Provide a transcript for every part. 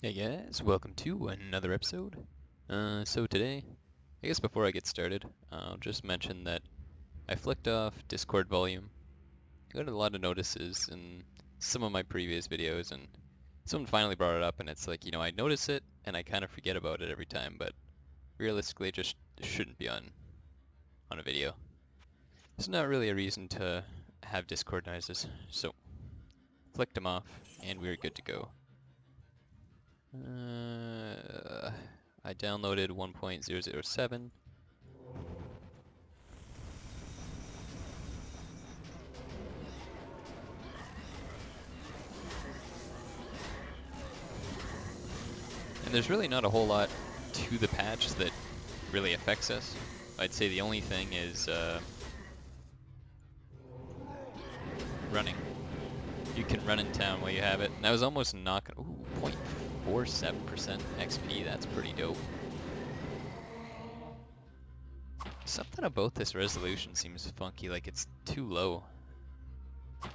Hey guys, welcome to another episode. So today, I guess before I get started, I'll just mention that I flicked off Discord volume. I got a lot of notices in some of my previous videos, and someone finally brought it up, and it's like, I notice it, and I kind of forget about it every time, but realistically, it just shouldn't be on a video. There's not really a reason to have Discord noises, so flicked them off, and we're good to go. I downloaded 1.007. And there's really not a whole lot to the patch that really affects us. I'd say the only thing is running. You can run in town while you have it. And that was almost not gonna... Ooh, 0.47% XP, that's pretty dope. Something about this resolution seems funky, like it's too low. I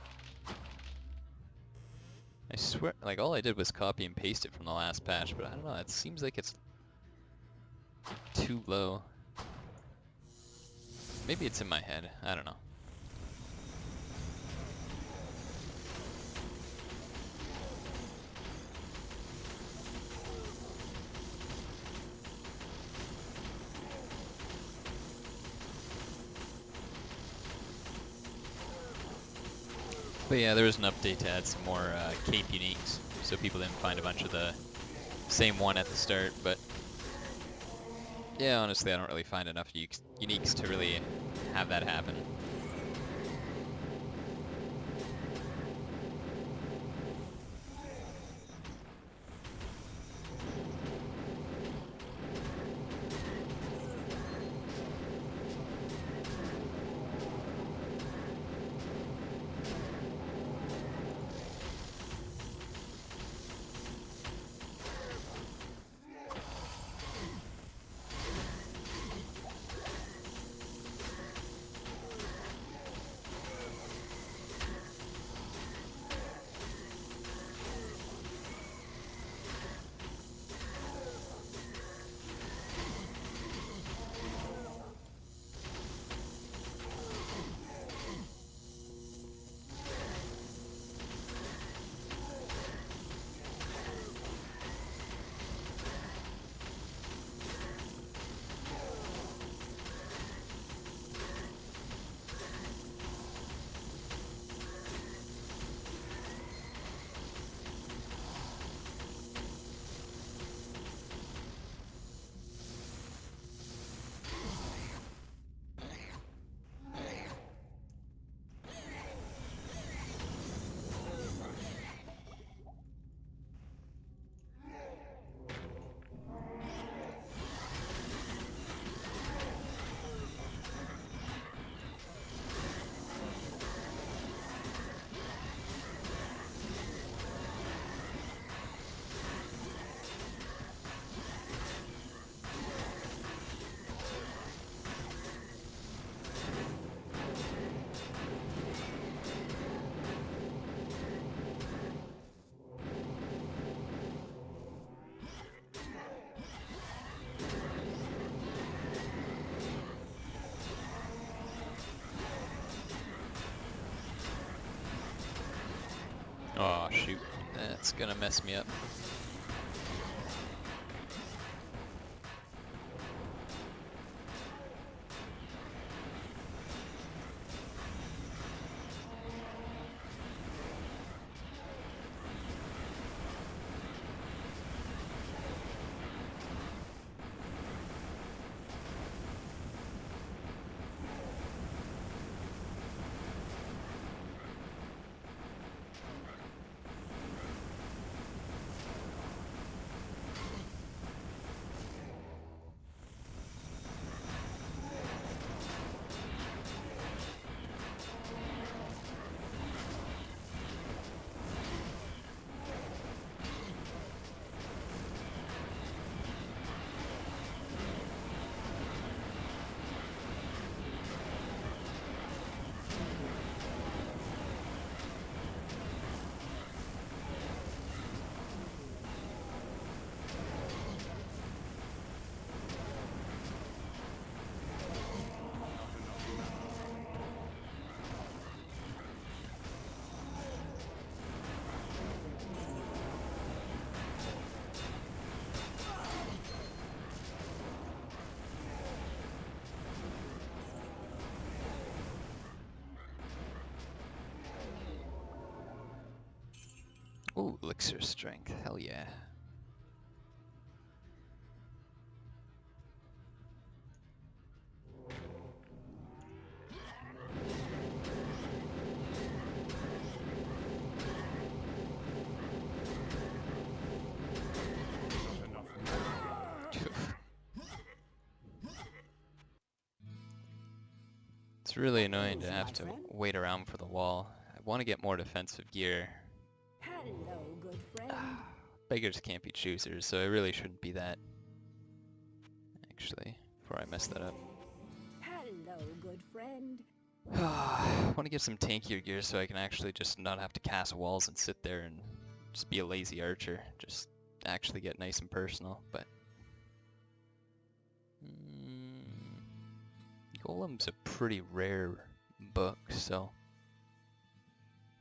swear, like all I did was copy and paste it from the last patch, but I don't know, it seems like it's too low. Maybe it's in my head, I don't know. But yeah, there was an update to add some more cape uniques, so people didn't find a bunch of the same one at the start, but yeah, honestly, I don't really find enough uniques to really have that happen. Oh shoot, that's gonna mess me up. Oh, elixir strength. Hell yeah. It's really annoying to have to wait around for the wall. I want to get more defensive gear. Hello, good friend. Beggars can't be choosers, so it really shouldn't be that. Actually, before I mess that up. Hello, good friend. I want to get some tankier gear so I can actually just not have to cast walls and sit there and just be a lazy archer. Just actually get nice and personal, but... Golem's a pretty rare book, so...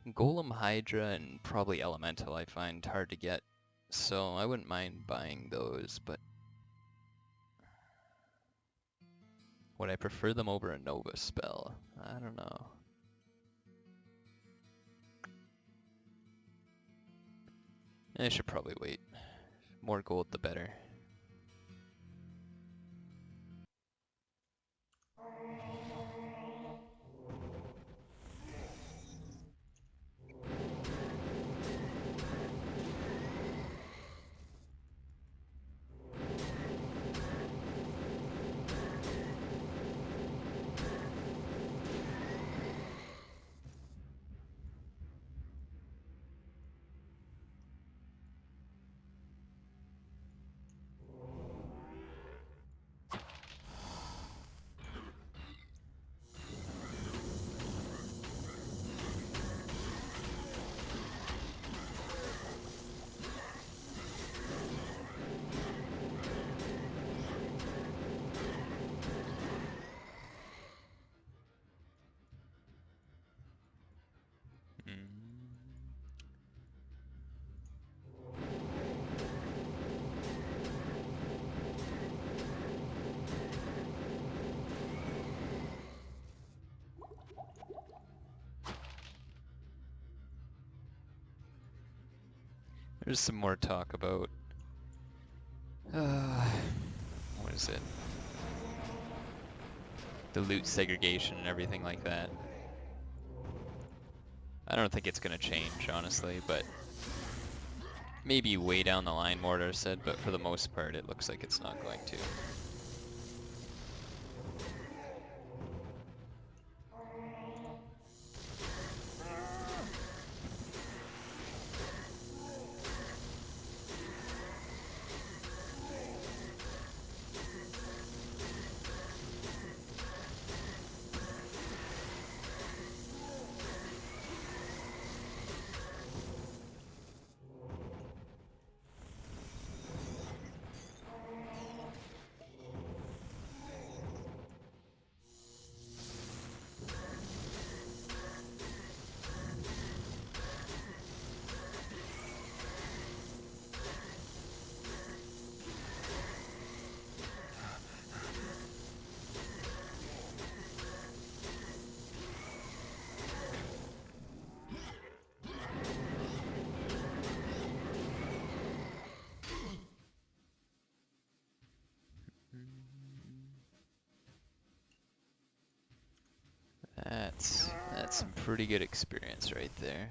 Golem, Hydra, and probably Elemental I find hard to get, so I wouldn't mind buying those, but... Would I prefer them over a Nova spell? I don't know. I should probably wait. More gold the better. There's some more talk about... what is it? The loot segregation and everything like that. I don't think it's gonna change, honestly, but... Maybe way down the line, Mordor said, but for the most part it looks like it's not going to. That's some pretty good experience right there.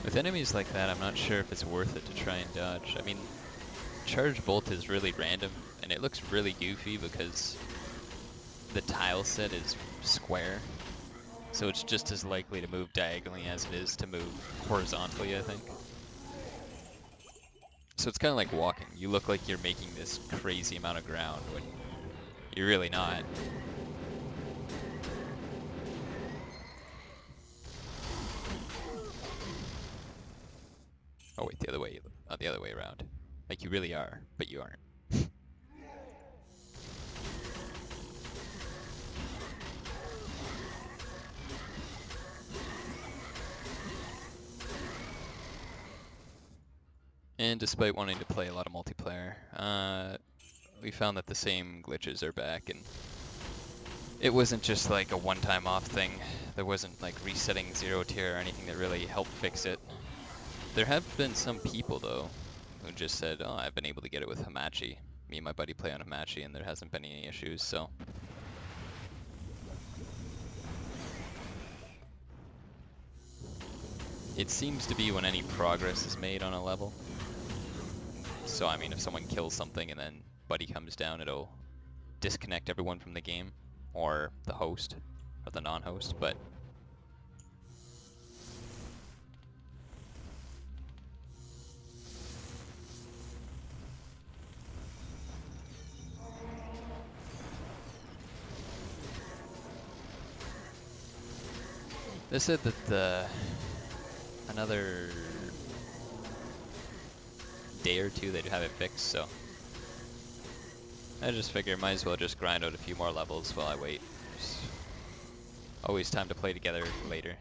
With enemies like that, I'm not sure if it's worth it to try and dodge. I mean, Charge Bolt is really random, and it looks really goofy because the tile set is square. So it's just as likely to move diagonally as it is to move horizontally, I think. So it's kind of like walking. You look like you're making this crazy amount of ground when you're really not. Oh wait, the other way around. Like you really are, but you aren't. And despite wanting to play a lot of multiplayer, we found that the same glitches are back, and it wasn't just like a one-time off thing. There wasn't like resetting 0 tier or anything that really helped fix it. There have been some people though who just said, oh, I've been able to get it with Hamachi. Me and my buddy play on Hamachi and there hasn't been any issues, so. It seems to be when any progress is made on a level. So I mean, if someone kills something and then buddy comes down, it'll disconnect everyone from the game, or the host, or the non-host, but they said that another day or two they'd have it fixed, so I just figure might as well just grind out a few more levels while I wait. There's always time to play together later.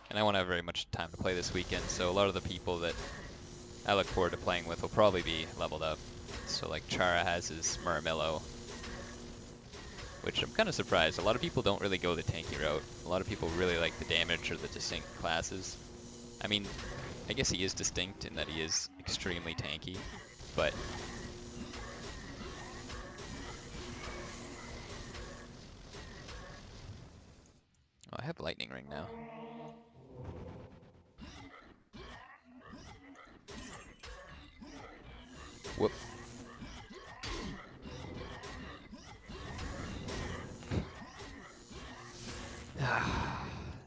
And I won't have very much time to play this weekend, so a lot of the people that I look forward to playing with will probably be leveled up. So like Chara has his Murmillo, which I'm kind of surprised. A lot of people don't really go the tanky route. A lot of people really like the damage or the distinct classes. I mean, I guess he is distinct in that he is extremely tanky, but oh, I have Lightning Ring now. Whoop.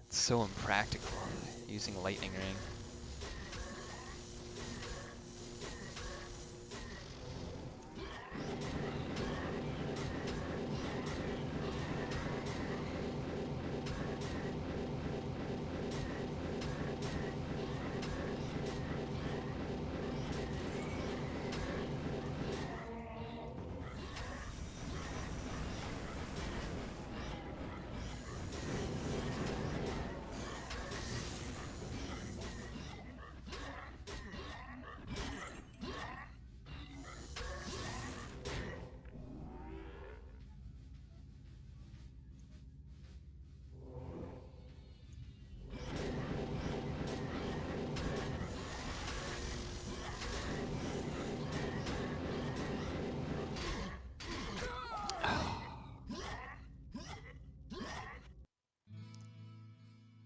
It's so impractical using Lightning Ring.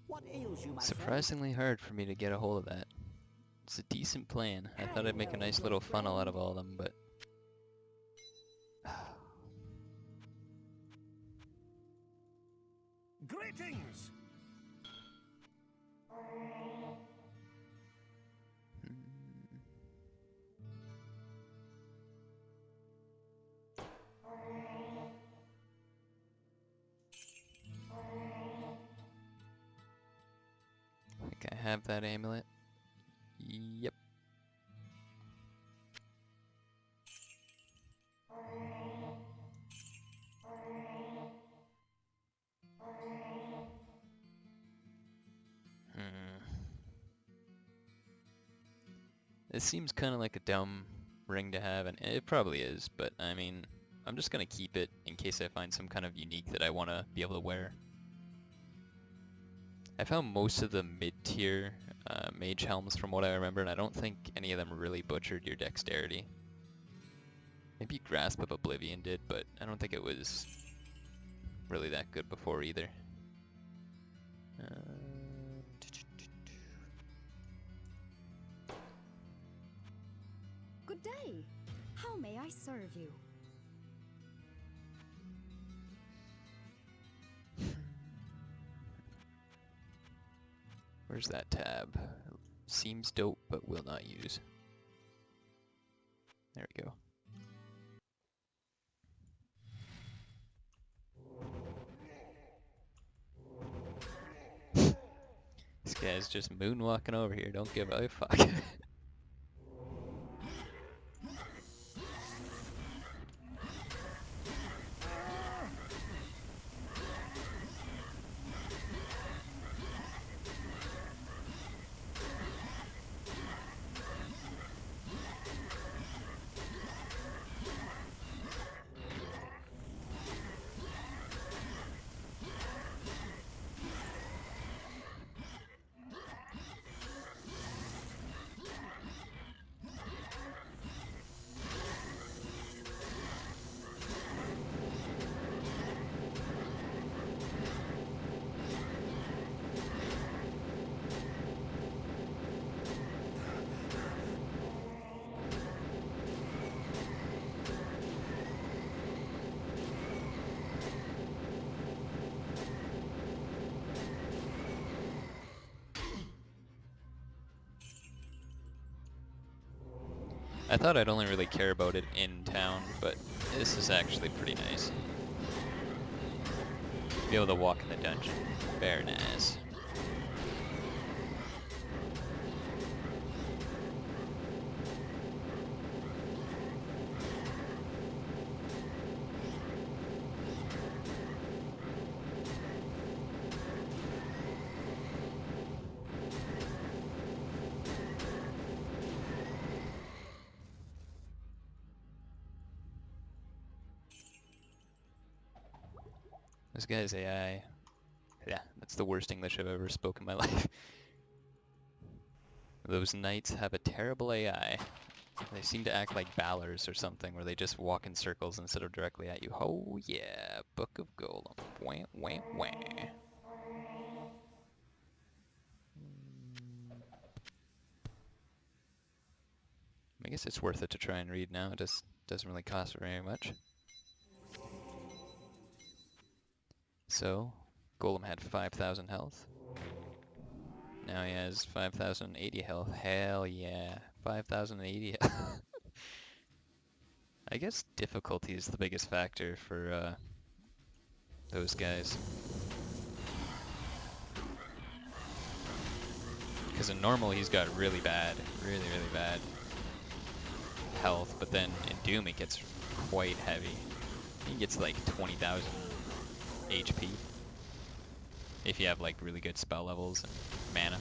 What ails you, my friend? Surprisingly hard for me to get a hold of that. It's a decent plan. I thought I'd make a nice little funnel out of all of them, but Greetings! I think I have that amulet. Yep. It seems kind of like a dumb ring to have, and it probably is, but I mean, I'm just gonna keep it in case I find some kind of unique that I want to be able to wear. I found most of the mid-tier mage helms from what I remember, and I don't think any of them really butchered your dexterity. Maybe Grasp of Oblivion did, but I don't think it was really that good before either. Good day. How may I serve you? Where's that tab? Seems dope, but will not use. There we go. This guy's just moonwalking over here, don't give a fuck. I thought I'd only really care about it in town, but this is actually pretty nice. Be able to walk in the dungeon. Very nice. This guy's AI. Yeah, that's the worst English I've ever spoken in my life. Those knights have a terrible AI. They seem to act like ballers or something, where they just walk in circles instead of directly at you. Oh yeah, Book of Golem. Wah, wah, wah. I guess it's worth it to try and read now. It just doesn't really cost very much. So, Golem had 5,000 health. Now he has 5,080 health. Hell yeah. 5,080 health. I guess difficulty is the biggest factor for those guys. Because in normal he's got really bad, really bad health, but then in Doom it gets quite heavy. He gets like 20,000 HP. If you have like really good spell levels and mana.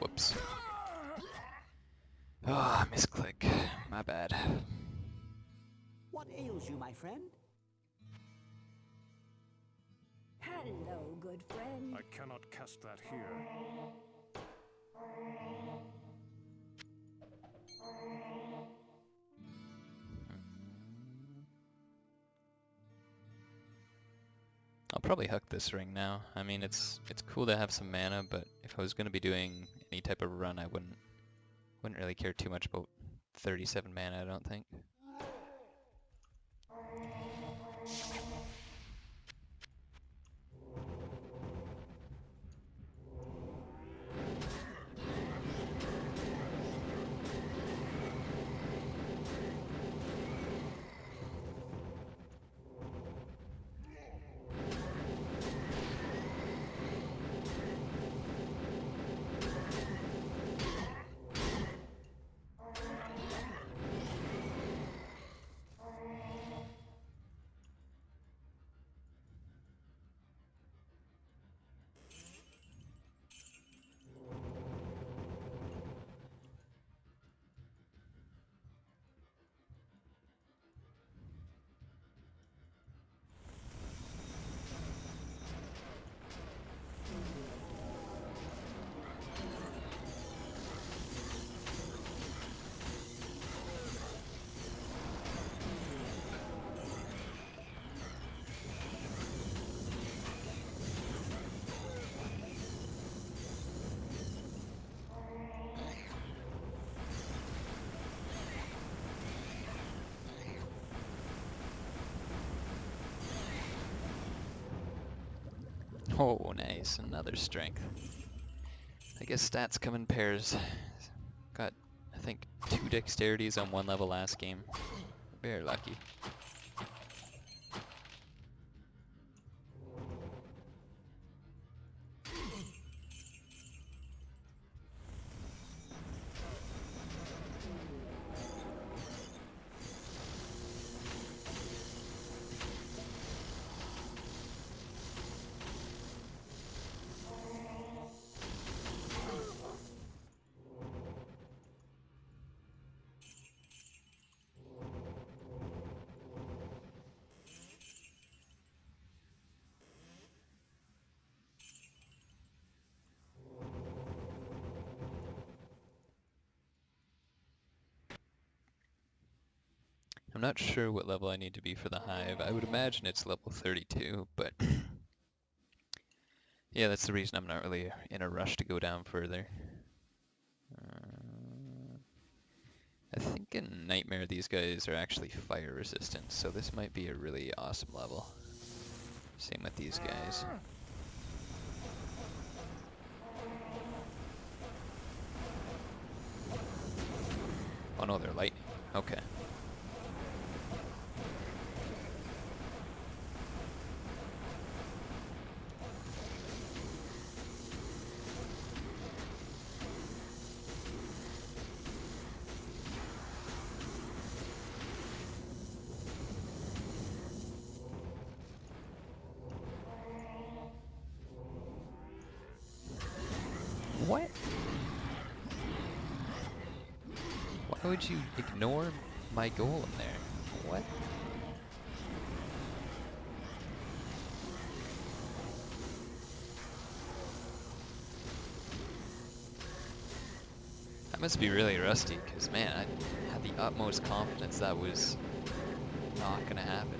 Whoops. Ah, oh, misclick. My bad. What ails you, my friend? Hello, good friend. I cannot cast that here. I'll probably hook this ring now. I mean, it's cool to have some mana, but if I was going to be doing any type of run, I wouldn't really care too much about 37 mana, I don't think. Oh, nice. Another strength. I guess stats come in pairs. Got, I think, 2 dexterities on 1 level last game. Very lucky. I'm not sure what level I need to be for the hive. I would imagine it's level 32, but yeah, that's the reason I'm not really in a rush to go down further. I think in Nightmare these guys are actually fire resistant, so this might be a really awesome level. Same with these guys. Oh no, they're lightning. Okay. What? Why would you ignore my goal in there? What? I must be really rusty, because man, I had the utmost confidence that was not gonna happen.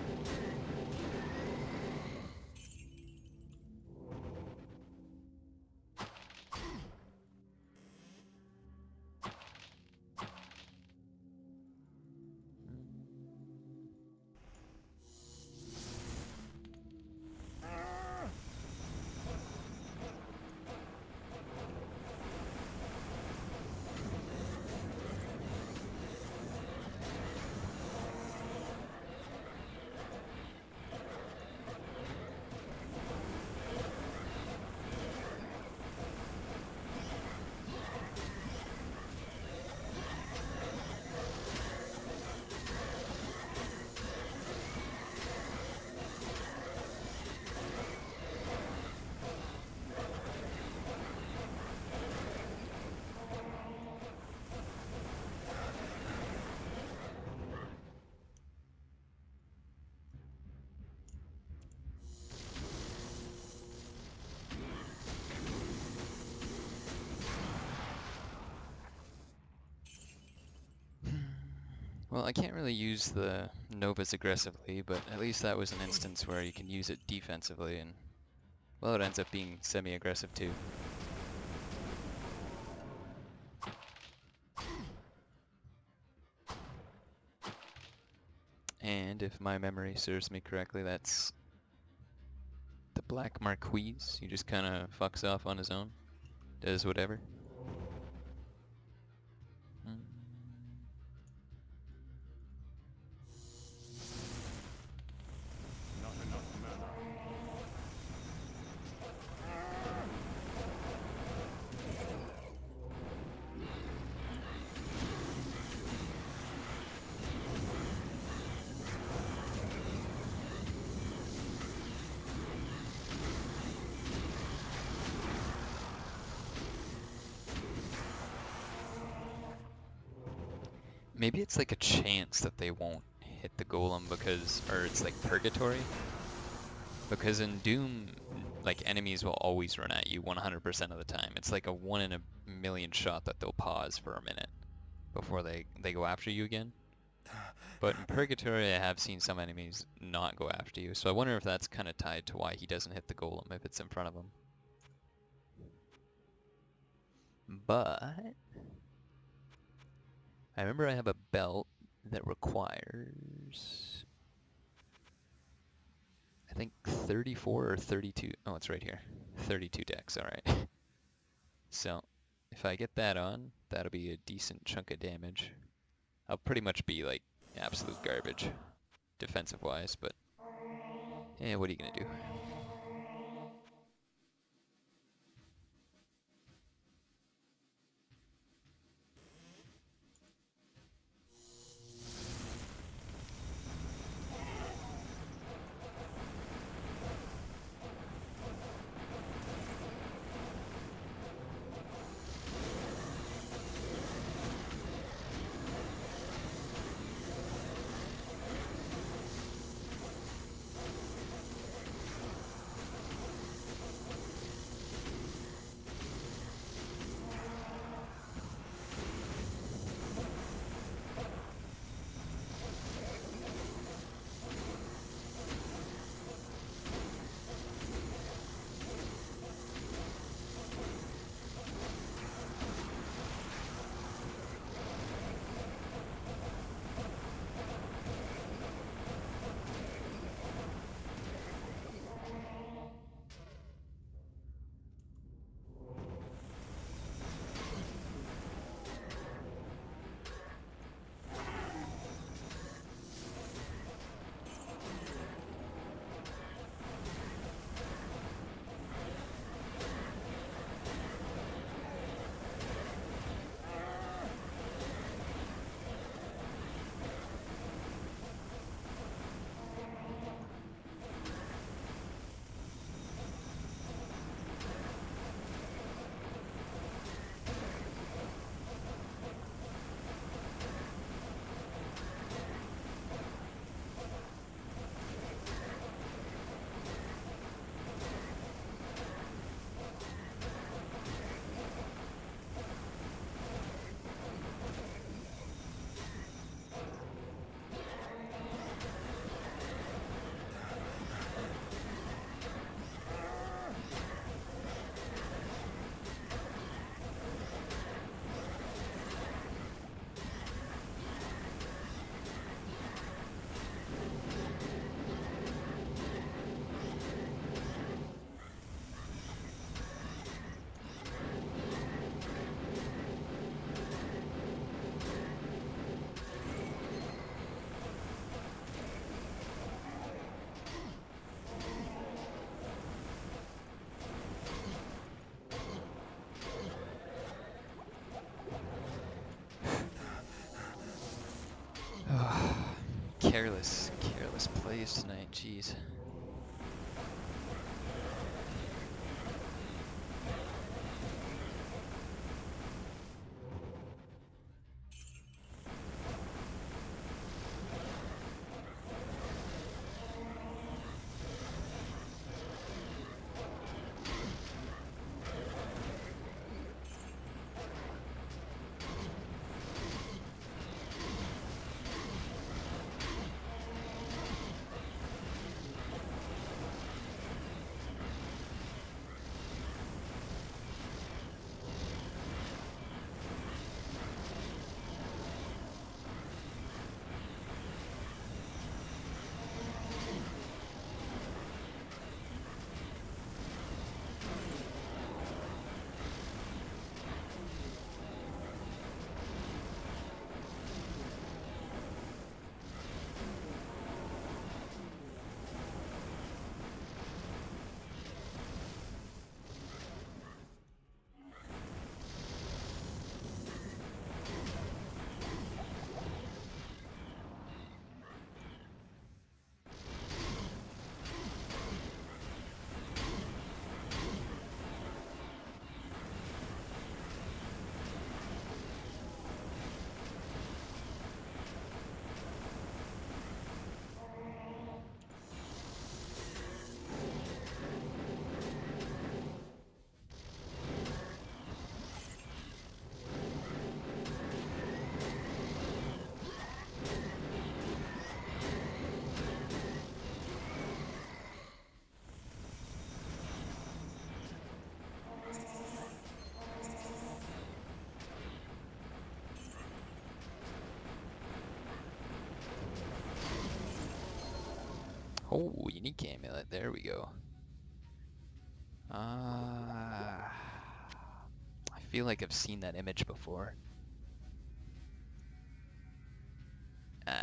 Well, I can't really use the Novas aggressively, but at least that was an instance where you can use it defensively, and well, it ends up being semi-aggressive too. And if my memory serves me correctly, that's the Black Marquise. He just kind of fucks off on his own, does whatever. Mm. Not enough mana. Maybe it's like a chance that they won't hit the golem because, or it's like purgatory. Because in Doom, like enemies will always run at you 100% of the time. It's like a 1 in a million shot that they'll pause for a minute before they go after you again. But in Purgatory, I have seen some enemies not go after you, so I wonder if that's kind of tied to why he doesn't hit the golem if it's in front of him. But I remember I have a belt that requires, I think 34 or 32. Oh, it's right here. 32 decks, alright. So if I get that on, that'll be a decent chunk of damage. I'll pretty much be like absolute garbage defensive wise, but yeah, what are you gonna do? Careless plays tonight, jeez. Oh, unique amulet. There we go. I feel like I've seen that image before.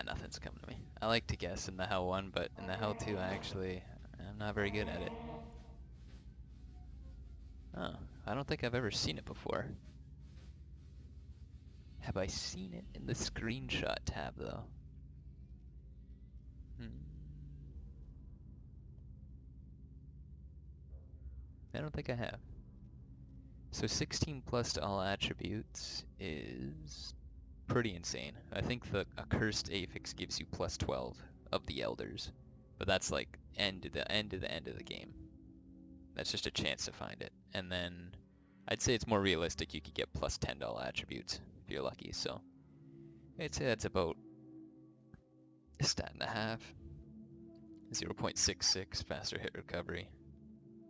Nothing's coming to me. I like to guess in the Hell 1, but in the Hell 2, I'm not very good at it. Oh, I don't think I've ever seen it before. Have I seen it in the screenshot tab, though? I don't think I have. So 16 plus to all attributes is pretty insane. I think the accursed affix gives you plus 12 of the elders, but that's like end of the game. That's just a chance to find it. And then I'd say it's more realistic you could get plus 10 to all attributes if you're lucky. So I'd say that's about a stat and a half. 0.66 faster hit recovery.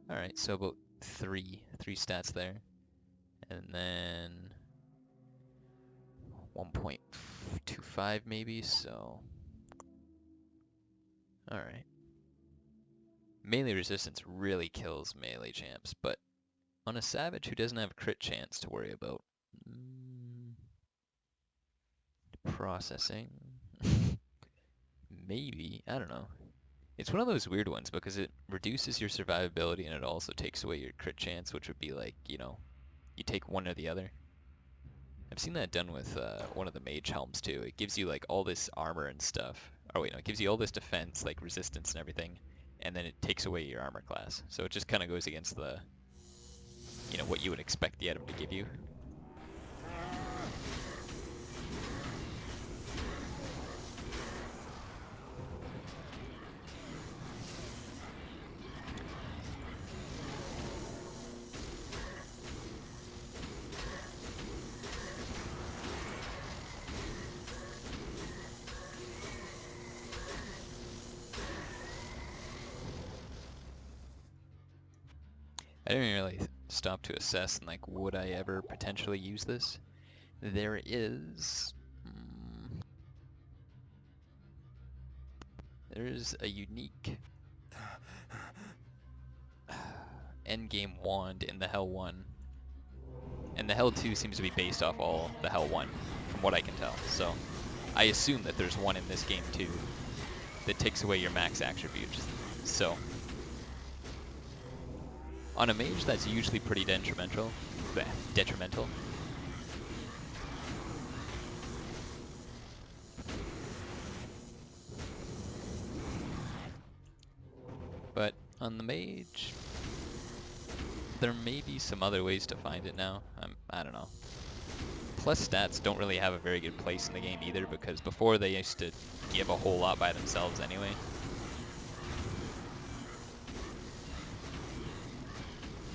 Alright, so about three stats there. And then 1.25 maybe, so alright. Melee resistance really kills melee champs, but on a savage who doesn't have crit chance to worry about. Processing. Maybe, I don't know. It's one of those weird ones because it reduces your survivability and it also takes away your crit chance, which would be like, you know, you take one or the other. I've seen that done with one of the mage helms too. It gives you like all this armor and stuff. Oh wait, no, it gives you all this defense, like resistance and everything, and then it takes away your armor class. So it just kind of goes against the, you know, what you would expect the item to give you. I didn't really stop to assess and like, would I ever potentially use this? There is a unique endgame wand in the Hell 1, and the Hell 2 seems to be based off all the Hell 1, from what I can tell. So I assume that there's one in this game too that takes away your max attributes. So on a mage, that's usually pretty detrimental. But on the mage, there may be some other ways to find it now. I don't know. Plus stats don't really have a very good place in the game either, because before they used to give a whole lot by themselves anyway.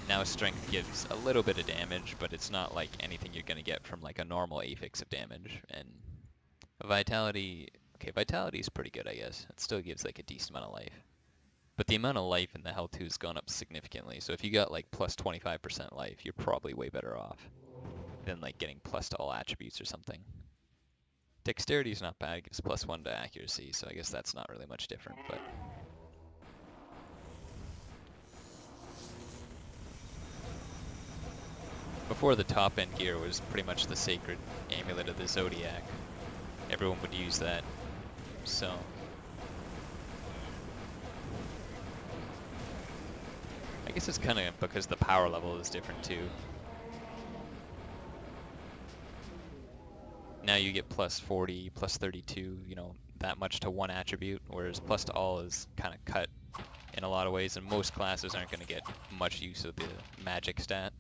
Now strength gives a little bit of damage, but it's not like anything you're going to get from like a normal affix of damage. And vitality, okay, vitality is pretty good, I guess. It still gives like a decent amount of life. But the amount of life in the Hell 2 has gone up significantly, so if you got like plus 25% life, you're probably way better off than like getting plus to all attributes or something. Dexterity is not bad, it gives plus 1 to accuracy, so I guess that's not really much different, but... Before the top end gear was pretty much the sacred amulet of the Zodiac. Everyone would use that, so... I guess it's kind of because the power level is different too. Now you get plus 40, plus 32, you know, that much to one attribute, whereas plus to all is kind of cut in a lot of ways, and most classes aren't going to get much use of the magic stat.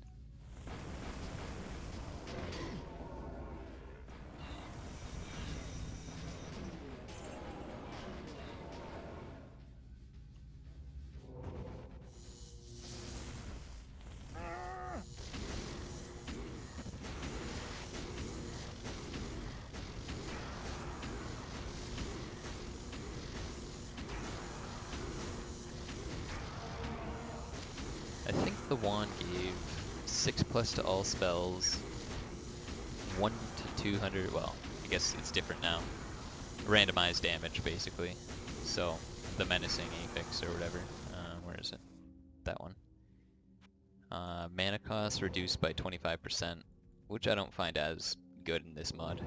I think the wand gave 6 plus to all spells, 1 to 200, well, I guess it's different now. Randomized damage, basically. So, the menacing affix or whatever. Where is it? That one. Mana cost reduced by 25%, which I don't find as good in this mod.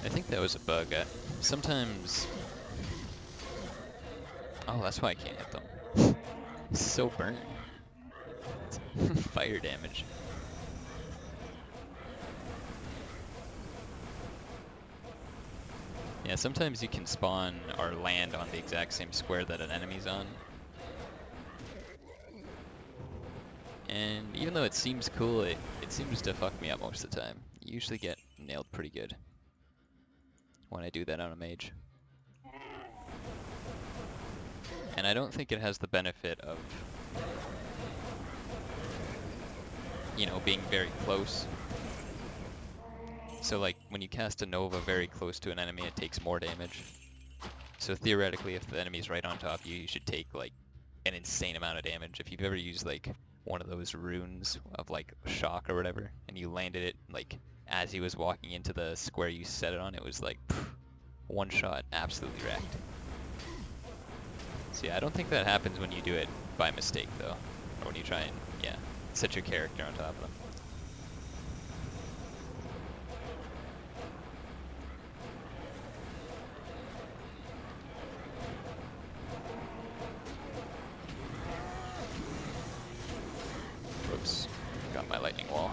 I think that was a bug. Sometimes... Oh, that's why I can't hit them. It's so burnt. Fire damage. Yeah, sometimes you can spawn or land on the exact same square that an enemy's on. And even though it seems cool, it seems to fuck me up most of the time. You usually get nailed pretty good when I do that on a mage. And I don't think it has the benefit of, you know, being very close. So like, when you cast a Nova very close to an enemy, it takes more damage. So theoretically, if the enemy's right on top of you, you should take like an insane amount of damage. If you've ever used like one of those runes of like shock or whatever, and you landed it like as he was walking into the square you set it on, it was like pff, one shot, absolutely wrecked. So yeah, I don't think that happens when you do it by mistake though, or when you try and, yeah, set your character on top of them. Whoops, got my lightning wall.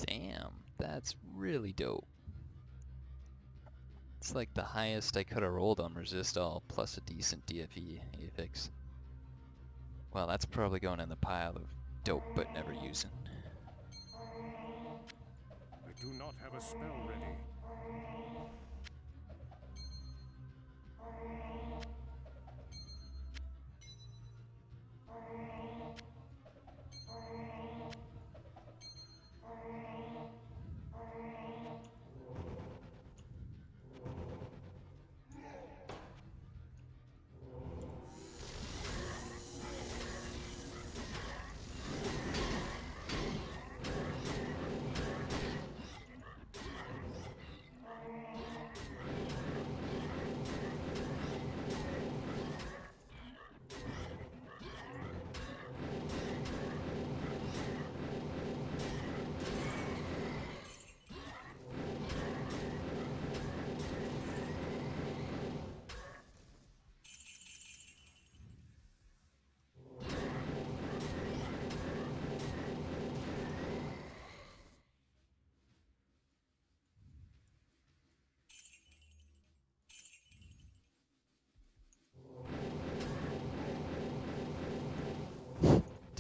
Damn, that's really dope. It's like the highest I could have rolled on resist all plus a decent DFE affix. Well, that's probably going in the pile of dope but never using. I do not have a spell ready.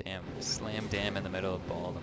Damn, slam dam in the middle of ball.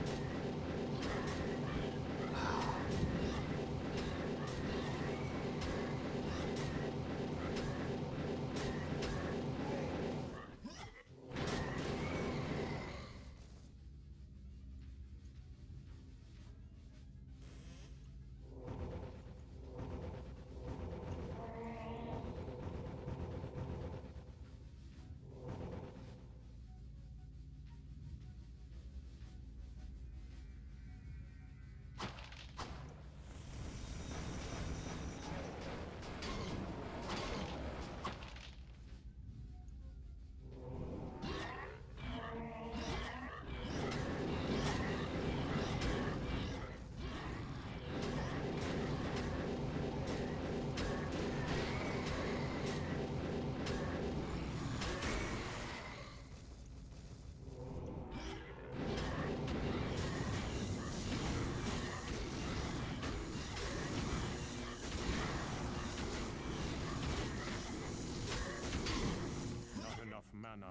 Not enough mana.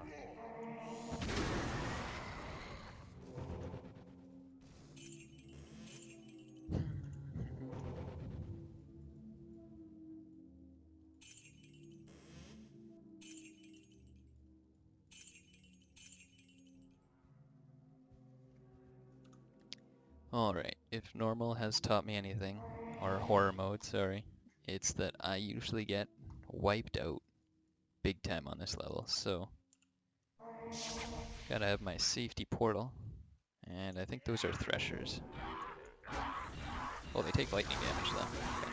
Alright, if normal has taught me anything, or horror mode, sorry, it's that I usually get wiped out big time on this level, so gotta have my safety portal, and I think those are threshers. Oh, they take lightning damage though. Okay.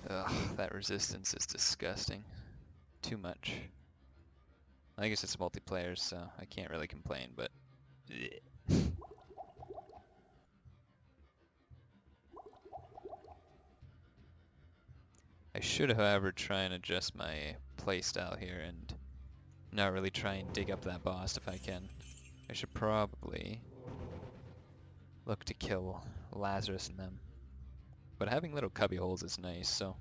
Ugh, that resistance is disgusting. Too much. I guess it's multiplayer, so I can't really complain, but... I should, however, try and adjust my playstyle here and not really try and dig up that boss if I can. I should probably look to kill Lazarus and them. But having little cubby holes is nice, so...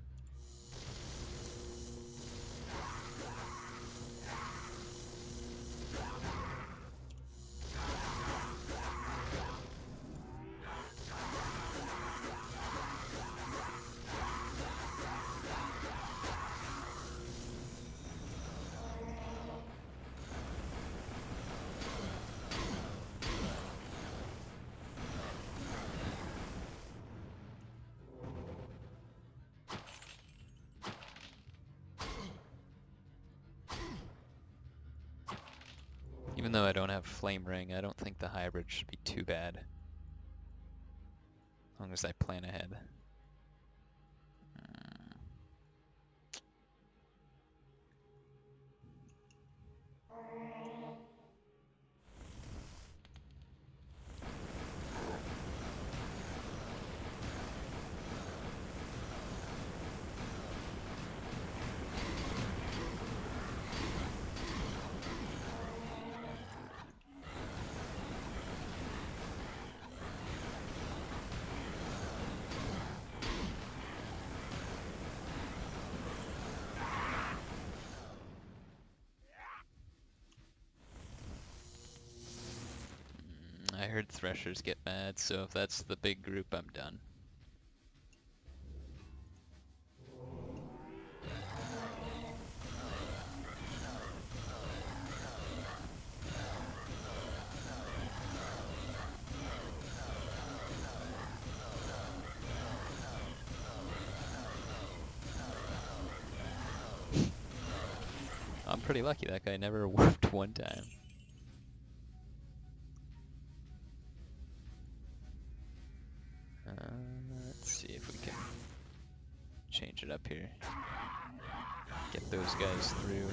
Even though I don't have Flame Ring, I don't think the hybrid should be too bad. As long as I plan ahead. heard threshers get mad, so if that's the big group, I'm done. I'm pretty lucky that guy never warped one time. Let's see if we can change it up here. Get those guys through.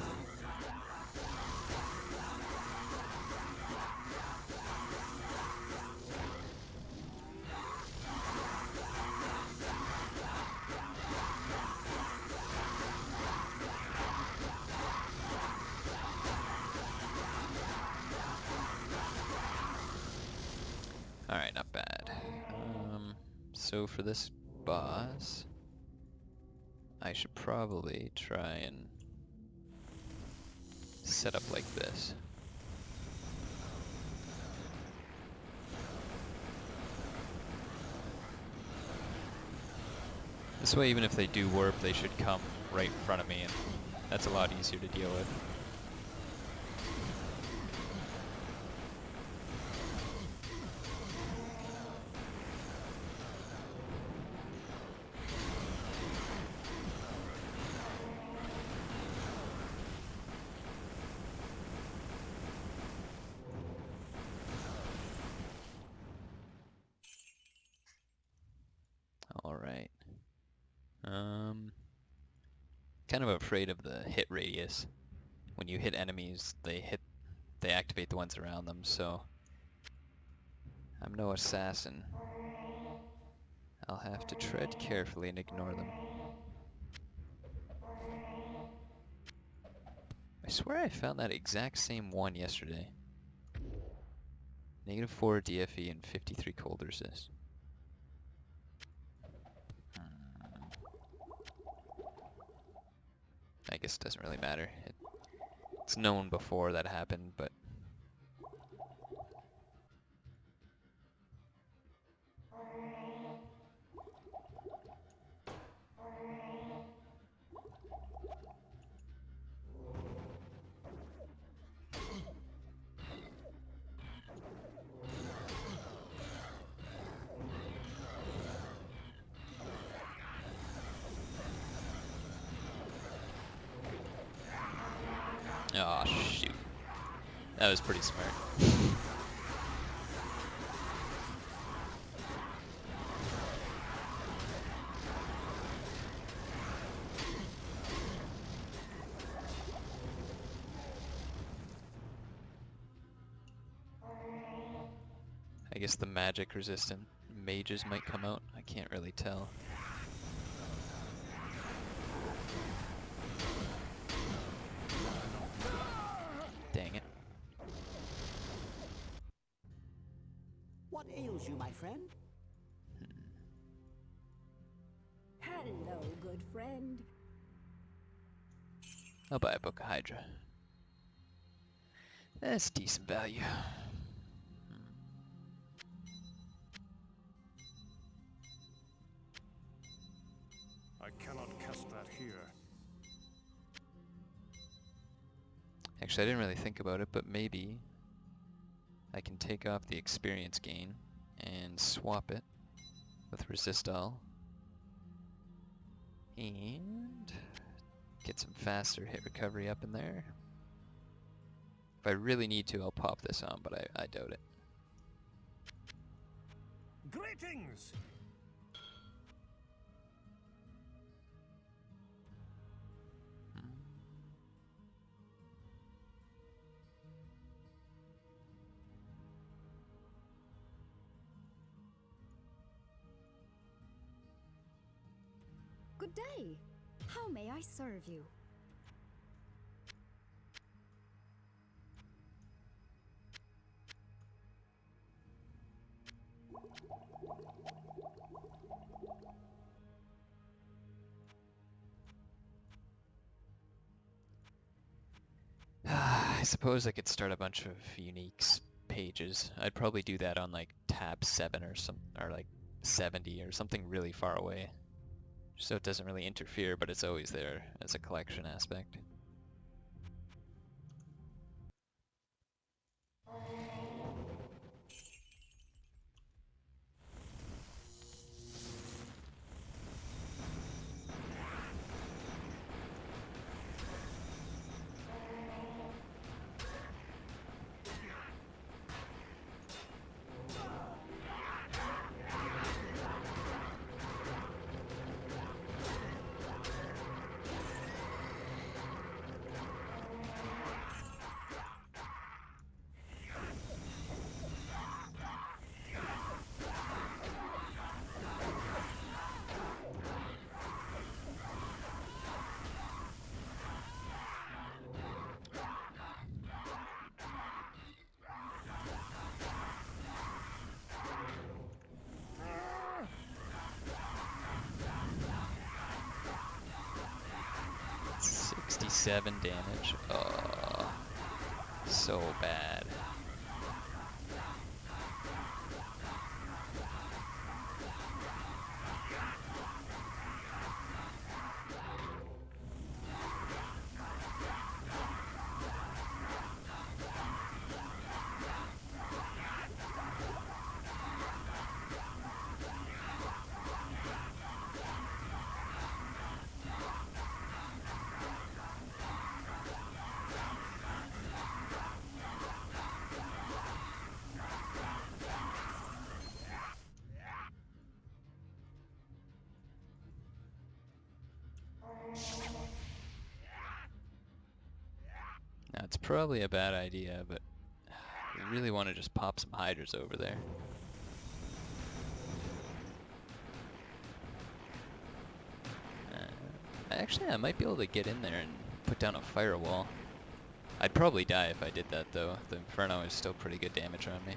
Alright, not bad. So for this boss, I should probably try and set up like this. This way, even if they do warp, they should come right in front of me, and that's a lot easier to deal with. Alright. Kind of afraid of the hit radius. When you hit enemies, they activate the ones around them, so I'm no assassin. I'll have to tread carefully and ignore them. I swear I found that exact same one yesterday. -4 DFE and 53 cold resist. I guess it doesn't really matter. It's known before that happened, but... Oh, shoot. That was pretty smart. I guess the magic resistant mages might come out. I can't really tell. Dang it. What ails you, my friend? Hello, good friend. I'll buy a book of Hydra. That's decent value. I cannot cast that here. Actually, I didn't really think about it, but maybe I can take off the experience gain and swap it with resist all. And get some faster hit recovery up in there. If I really need to, I'll pop this on, but I doubt it. Greetings! Good day. How may I serve you? I suppose I could start a bunch of uniques pages. I'd probably do that on like tab 7 or like 70 or something really far away. So it doesn't really interfere, but it's always there as a collection aspect. Seven damage. Oh, so bad. Now it's probably a bad idea, but we really want to just pop some hydras over there. Actually, I might be able to get in there and put down a firewall. I'd probably die if I did that though. The Inferno is still pretty good damage on me.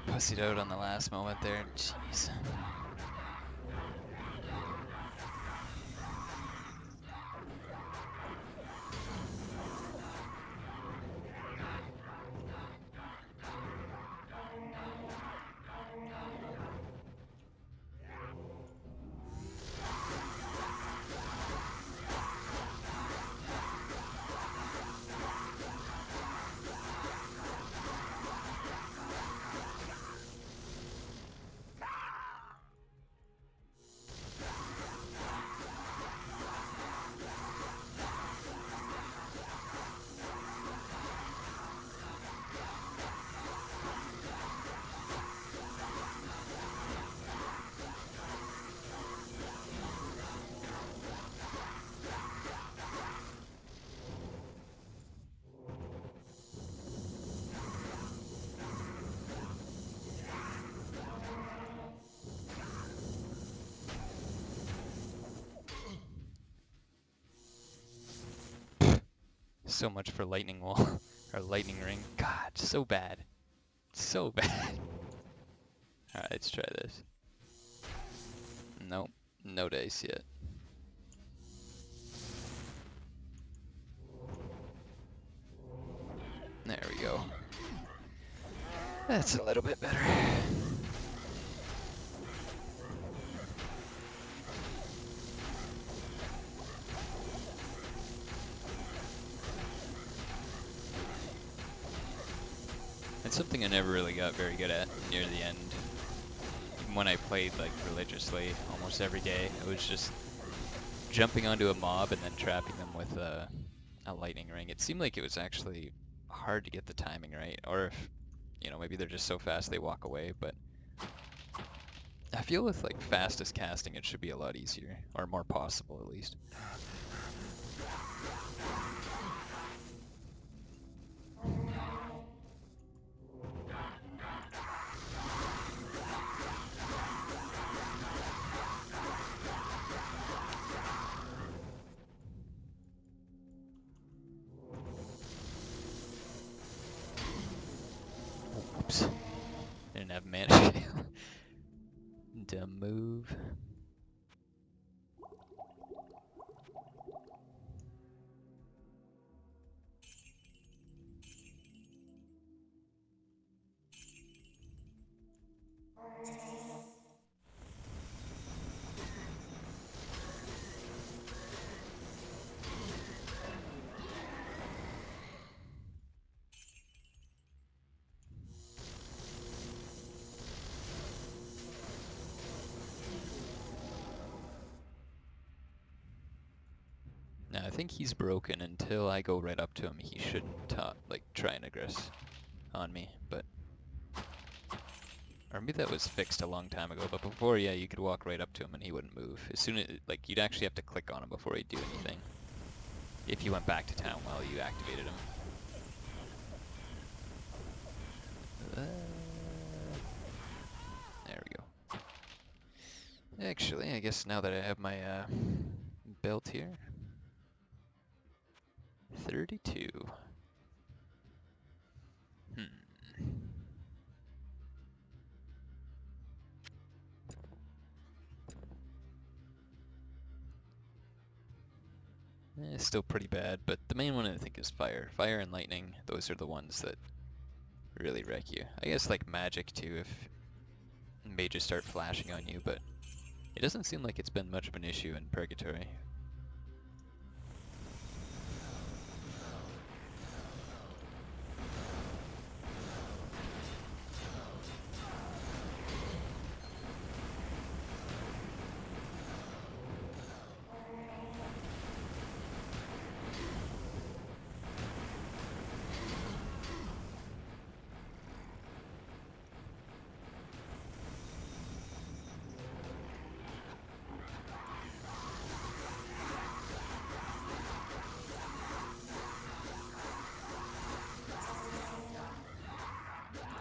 I pussied out on the last moment there. Jeez. So much for lightning wall or lightning ring. God, so bad. So bad. Alright, let's try this. Nope, no dice yet. There we go. That's a little bit better. It's something I never really got very good at near the end. Even when I played like religiously almost every day, it was just jumping onto a mob and then trapping them with a lightning ring. It seemed like it was actually hard to get the timing right, or if, you know, maybe they're just so fast they walk away, but I feel with like fastest casting it should be a lot easier, or more possible at least. Oops. Didn't have mana. Dumb move. Now I think he's broken. Until I go right up to him, he shouldn't like try and aggress on me, but or maybe that was fixed a long time ago, but before, yeah, you could walk right up to him and he wouldn't move. As soon as, like, you'd actually have to click on him before he'd do anything. If you went back to town while you activated him. There we go. Actually, I guess now that I have my belt here. 32. It's still pretty bad, but the main one I think is fire. Fire and lightning, those are the ones that really wreck you. I guess like magic too, if mages start flashing on you, but it doesn't seem like it's been much of an issue in Purgatory.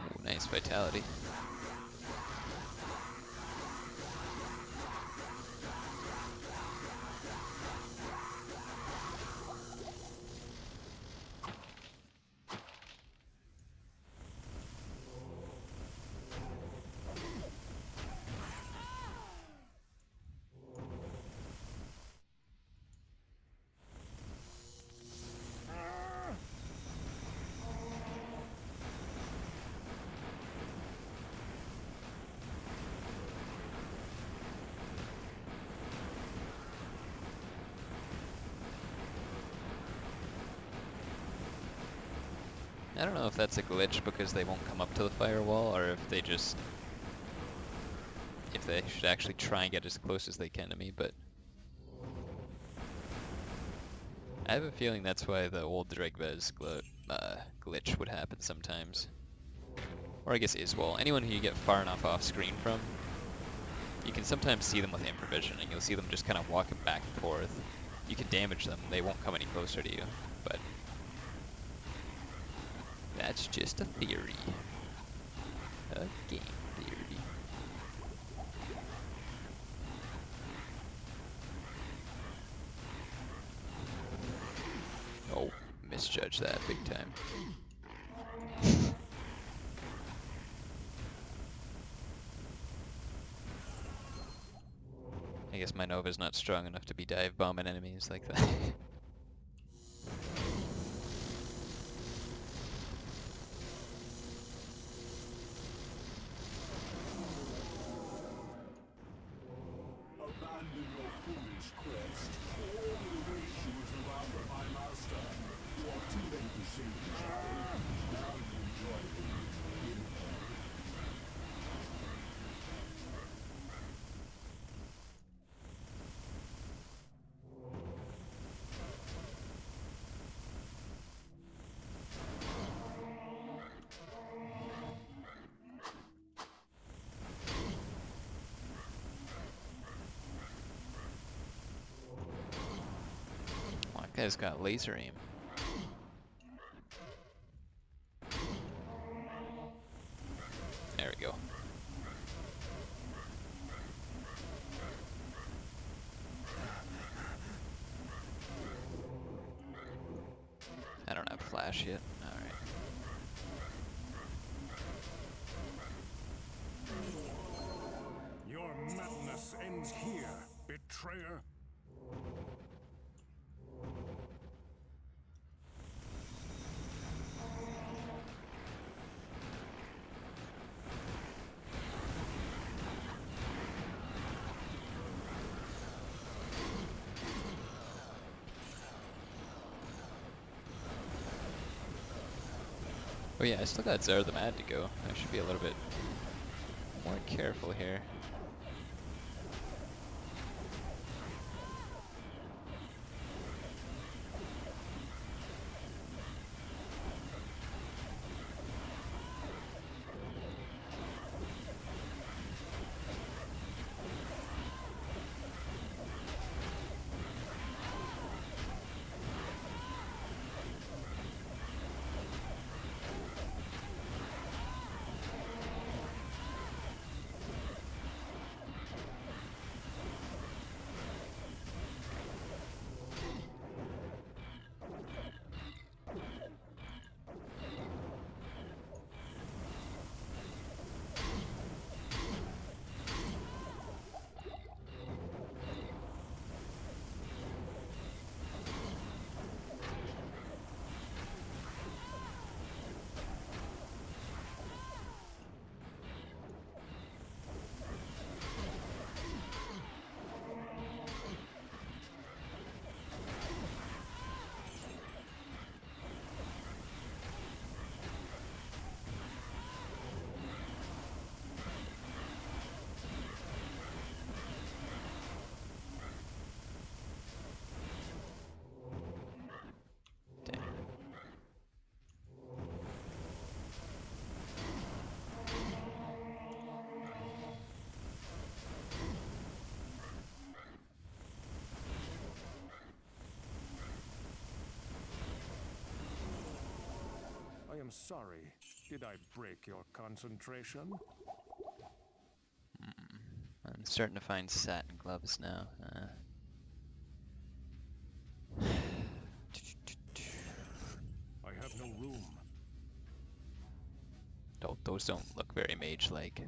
Ooh, nice vitality. I don't know if that's a glitch because they won't come up to the firewall, or if they just... if they should actually try and get as close as they can to me, but... I have a feeling that's why the old Dregbez glitch would happen sometimes. Or I guess Iswal. Anyone who you get far enough off screen from, you can sometimes see them with improvisioning. You'll see them just kind of walking back and forth. You can damage them, they won't come any closer to you, but that's just a theory. A game theory. Oh, misjudged that big time. I guess my Nova's not strong enough to be dive bombing enemies like that. Abandon your foolish quest. All the virtue is devoured by master. You are too late to save the child. Now you enjoy the Oh, that guy's got laser aim. There we go. I don't have flash yet. Alright. Your madness ends here, betrayer. Oh yeah, I still got Zara the Mad to go. I should be a little bit more careful here. I am sorry. Did I break your concentration? I'm starting to find satin gloves now. I have no room. Those don't look very mage-like.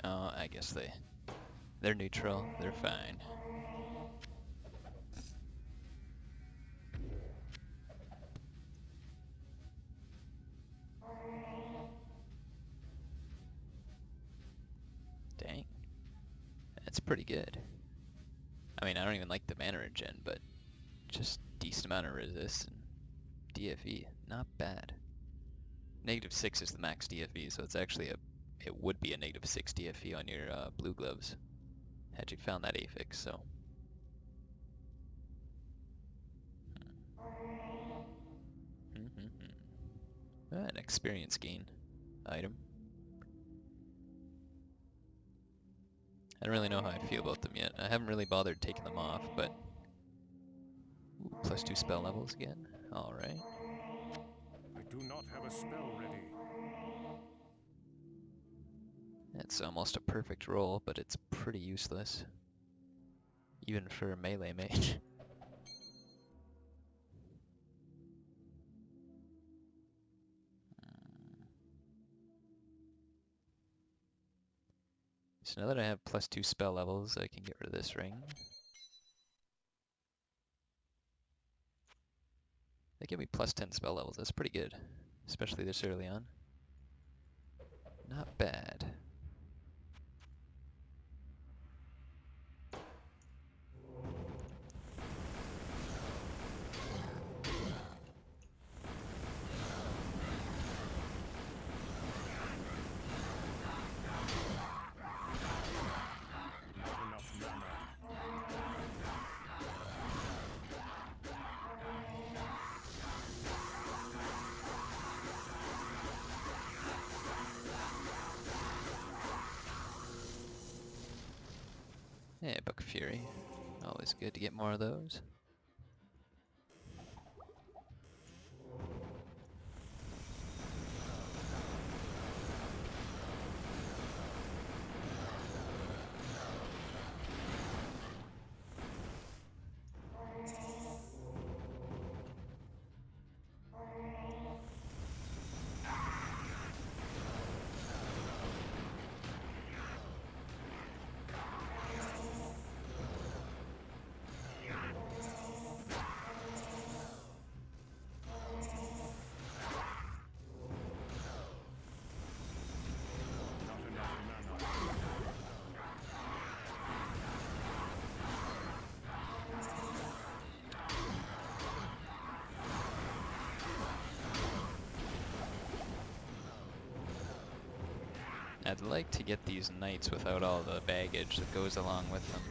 Oh, I guess they're neutral. They're fine. Dang. That's pretty good. I mean, I don't even like the mana regen, but just decent amount of resist and DFE. Not bad. -6 is the max DFE, so it's actually it would be a -6 DFE on your blue gloves had you found that affix. So an experience gain item. I don't really know how I feel about them yet. I haven't really bothered taking them off, but ooh, +2 spell levels again. All right. I do not have a spell ready. That's almost a perfect roll, but it's pretty useless, even for a melee mage. So now that I have +2 spell levels, I can get rid of this ring. They give me +10 spell levels. That's pretty good, especially this early on. Not bad. Not enough mana. Yeah, Book of Fury. Always good to get more of those. Not enough mana. I'd like to get these knights without all the baggage that goes along with them.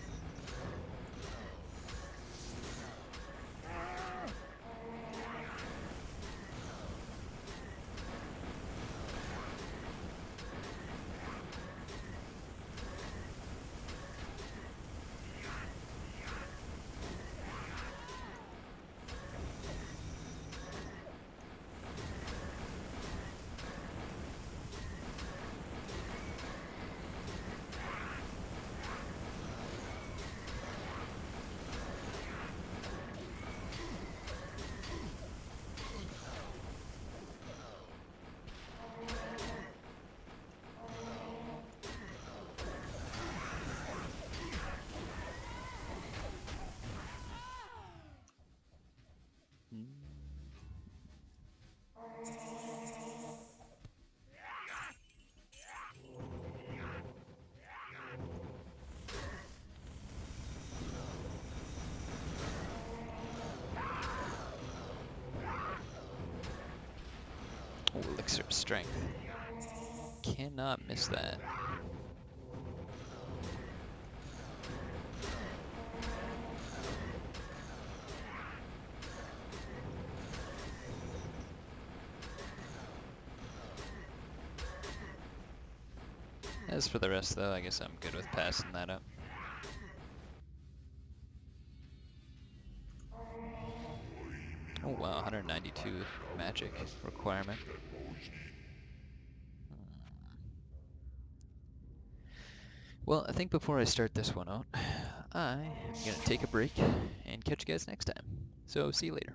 Oh, Elixir of Strength. Cannot miss that. As for the rest, though, I guess I'm good with passing that up. Oh wow, 192 magic requirement. Well, I think before I start this one out, I am going to take a break and catch you guys next time. So, see you later.